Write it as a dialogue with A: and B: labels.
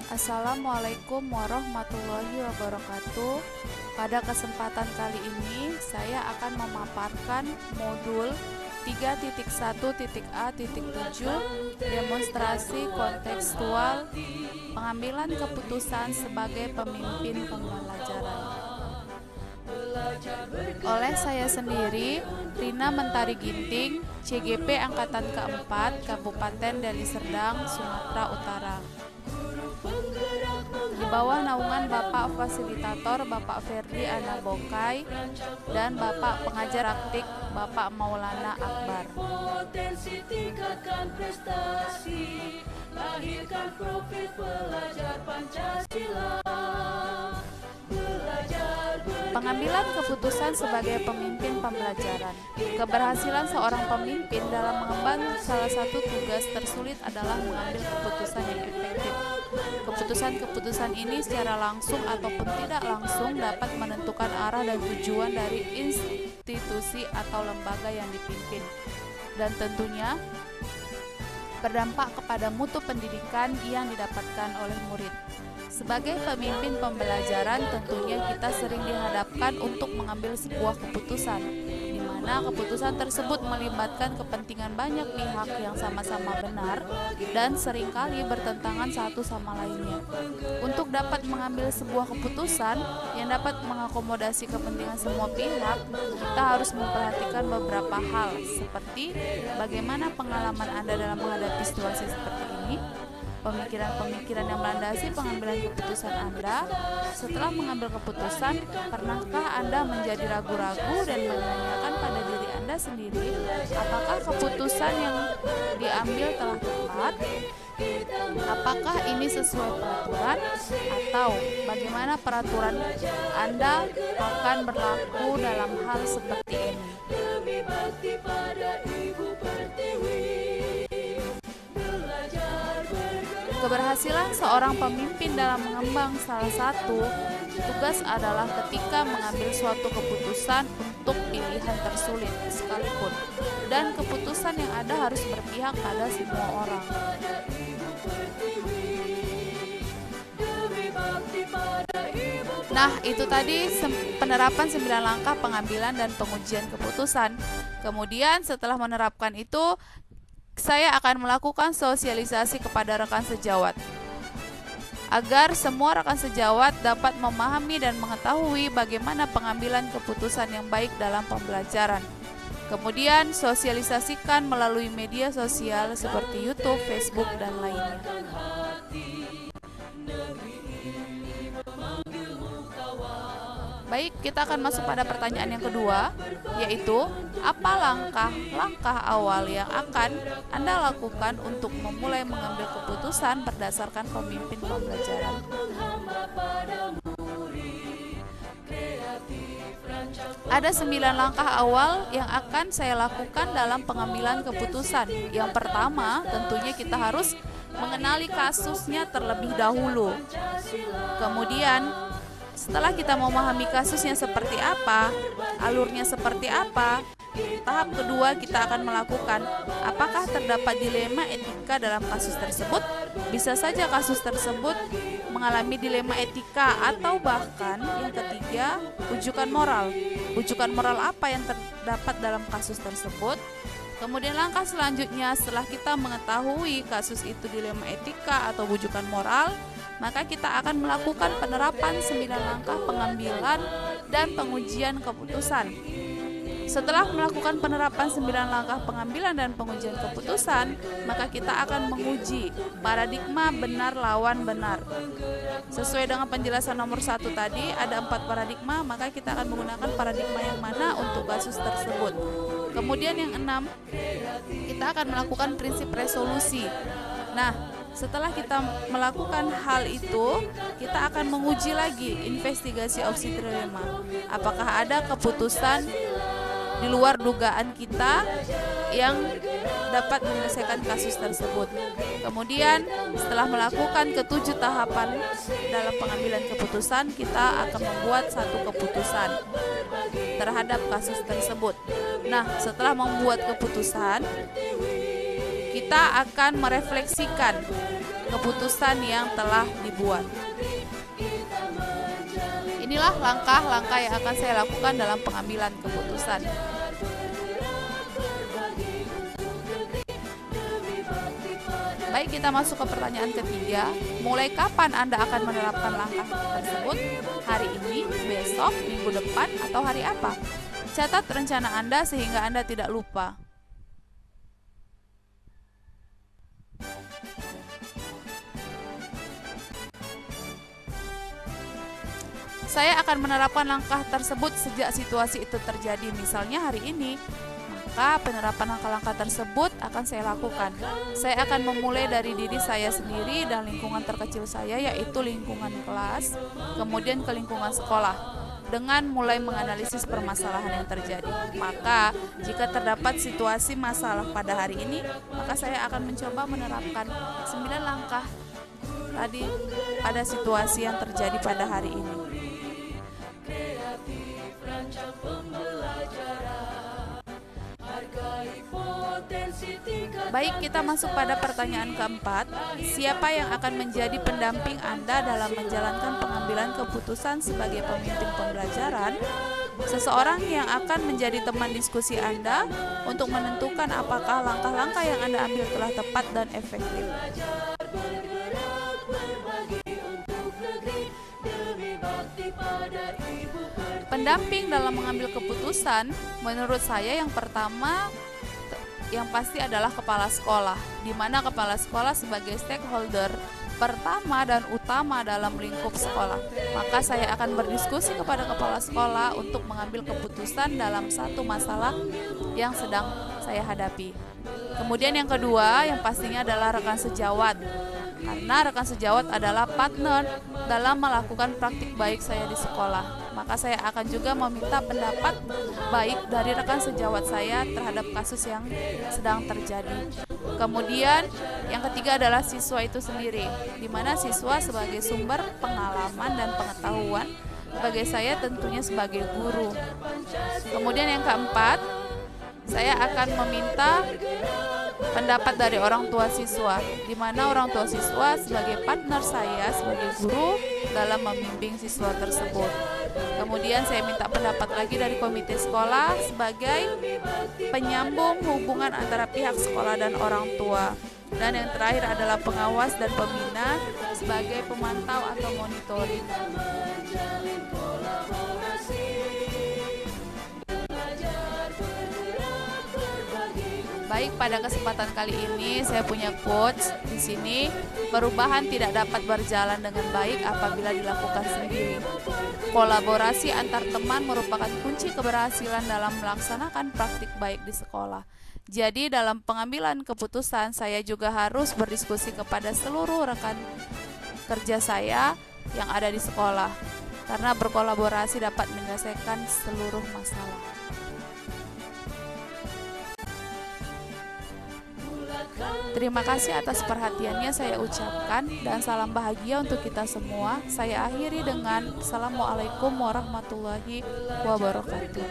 A: Assalamualaikum warahmatullahi wabarakatuh. Pada kesempatan kali ini saya akan memaparkan modul 3.1.A.7 demonstrasi kontekstual pengambilan keputusan sebagai pemimpin pembelajaran. Oleh saya sendiri, Rina Mentari Ginting, CGP Angkatan keempat, Kabupaten Deli Serdang, Sumatera Utara. Di bawah naungan Bapak Fasilitator Bapak Ferdi Anabokai dan Bapak Pengajar Praktik Bapak Maulana Akbar.
B: Potensi tingkatkan prestasi, lahirkan profil pelajar Pancasila.
A: Pengambilan keputusan sebagai pemimpin pembelajaran. Keberhasilan seorang pemimpin dalam mengemban salah satu tugas tersulit adalah mengambil keputusan yang efektif. Keputusan-keputusan ini secara langsung ataupun tidak langsung dapat menentukan arah dan tujuan dari institusi atau lembaga yang dipimpin, dan tentunya berdampak kepada mutu pendidikan yang didapatkan oleh murid. Sebagai pemimpin pembelajaran, tentunya kita sering dihadapkan untuk mengambil sebuah keputusan, di mana keputusan tersebut melibatkan kepentingan banyak pihak yang sama-sama benar dan seringkali bertentangan satu sama lainnya. Untuk dapat mengambil sebuah keputusan yang dapat mengakomodasi kepentingan semua pihak, kita harus memperhatikan beberapa hal, seperti bagaimana pengalaman Anda dalam menghadapi situasi seperti ini, pemikiran-pemikiran yang melandasi pengambilan keputusan Anda. Setelah mengambil keputusan, pernahkah Anda menjadi ragu-ragu dan menanyakan pada diri Anda sendiri, apakah keputusan yang diambil telah tepat? Apakah ini sesuai peraturan? Atau bagaimana peraturan Anda akan berlaku dalam hal seperti ini?
B: Demi bakti pada Ibu Pertiwi.
A: Keberhasilan seorang pemimpin dalam mengemban salah satu tugas adalah ketika mengambil suatu keputusan untuk pilihan tersulit sekalipun, dan keputusan yang ada harus berpihak pada semua orang. Nah, itu tadi penerapan 9 langkah pengambilan dan pengujian keputusan. Kemudian setelah menerapkan itu, saya akan melakukan sosialisasi kepada rekan sejawat agar semua rekan sejawat dapat memahami dan mengetahui bagaimana pengambilan keputusan yang baik dalam pembelajaran. Kemudian sosialisasikan melalui media sosial seperti YouTube, Facebook, dan lainnya. Baik, kita akan masuk pada pertanyaan yang kedua, yaitu apa langkah-langkah awal yang akan Anda lakukan untuk memulai mengambil keputusan berdasarkan pemimpin pembelajaran. Ada 9 langkah awal yang akan saya lakukan dalam pengambilan keputusan. Yang pertama, tentunya kita harus mengenali kasusnya terlebih dahulu. Kemudian, setelah kita memahami kasusnya seperti apa, alurnya seperti apa, tahap kedua kita akan melakukan apakah terdapat dilema etika dalam kasus tersebut. Bisa saja kasus tersebut mengalami dilema etika, atau bahkan yang ketiga, ujukan moral. Ujukan moral apa yang terdapat dalam kasus tersebut? Kemudian langkah selanjutnya, setelah kita mengetahui kasus itu dilema etika atau ujukan moral, maka kita akan melakukan penerapan 9 langkah pengambilan dan pengujian keputusan. Setelah melakukan penerapan 9 langkah pengambilan dan pengujian keputusan, maka kita akan menguji paradigma benar lawan benar. Sesuai dengan penjelasan nomor 1 tadi, ada 4 paradigma, maka kita akan menggunakan paradigma yang mana untuk kasus tersebut. Kemudian yang 6, kita akan melakukan prinsip resolusi. Nah, setelah kita melakukan hal itu, kita akan menguji lagi investigasi opsi trilema. Apakah ada keputusan di luar dugaan kita yang dapat menyelesaikan kasus tersebut. Kemudian setelah melakukan ketujuh tahapan dalam pengambilan keputusan, kita akan membuat satu keputusan terhadap kasus tersebut. Nah, setelah membuat keputusan, kita akan merefleksikan keputusan yang telah dibuat. Inilah langkah-langkah yang akan saya lakukan dalam pengambilan keputusan. Baik, kita masuk ke pertanyaan ketiga. Mulai kapan Anda akan menerapkan langkah tersebut? Hari ini, besok, minggu depan, atau hari apa? Catat rencana Anda sehingga Anda tidak lupa. Saya akan menerapkan langkah tersebut sejak situasi itu terjadi, misalnya hari ini. Maka penerapan langkah-langkah tersebut akan saya lakukan. Saya akan memulai dari diri saya sendiri dan lingkungan terkecil saya, yaitu lingkungan kelas, kemudian ke lingkungan sekolah, dengan mulai menganalisis permasalahan yang terjadi. Maka jika terdapat situasi masalah pada hari ini, maka saya akan mencoba menerapkan 9 langkah tadi pada situasi yang terjadi pada hari ini. Baik, kita masuk pada pertanyaan keempat. Siapa yang akan menjadi pendamping Anda dalam menjalankan pengambilan keputusan sebagai pemimpin pembelajaran? Seseorang yang akan menjadi teman diskusi Anda untuk menentukan apakah langkah-langkah yang Anda ambil telah tepat dan efektif. Pendamping dalam mengambil keputusan, menurut saya yang pertama yang pasti adalah kepala sekolah, di mana kepala sekolah sebagai stakeholder pertama dan utama dalam lingkup sekolah. Maka saya akan berdiskusi kepada kepala sekolah untuk mengambil keputusan dalam satu masalah yang sedang saya hadapi. Kemudian yang kedua yang pastinya adalah rekan sejawat, karena rekan sejawat adalah partner dalam melakukan praktik baik saya di sekolah. Maka saya akan juga meminta pendapat baik dari rekan sejawat saya terhadap kasus yang sedang terjadi. Kemudian yang ketiga adalah siswa itu sendiri, di mana siswa sebagai sumber pengalaman dan pengetahuan, bagi saya tentunya sebagai guru. Kemudian yang keempat, saya akan meminta pendapat dari orang tua siswa, di mana orang tua siswa sebagai partner saya sebagai guru dalam membimbing siswa tersebut. Kemudian saya minta pendapat lagi dari komite sekolah sebagai penyambung hubungan antara pihak sekolah dan orang tua. Dan yang terakhir adalah pengawas dan pembina sebagai pemantau atau monitoring. Baik, pada kesempatan kali ini saya punya quotes di sini. Perubahan tidak dapat berjalan dengan baik apabila dilakukan sendiri. Kolaborasi antar teman merupakan kunci keberhasilan dalam melaksanakan praktik baik di sekolah. Jadi dalam pengambilan keputusan saya juga harus berdiskusi kepada seluruh rekan kerja saya yang ada di sekolah, karena berkolaborasi dapat menyelesaikan seluruh masalah. Terima kasih atas perhatiannya saya ucapkan, dan salam bahagia untuk kita semua. Saya akhiri dengan Assalamualaikum warahmatullahi wabarakatuh.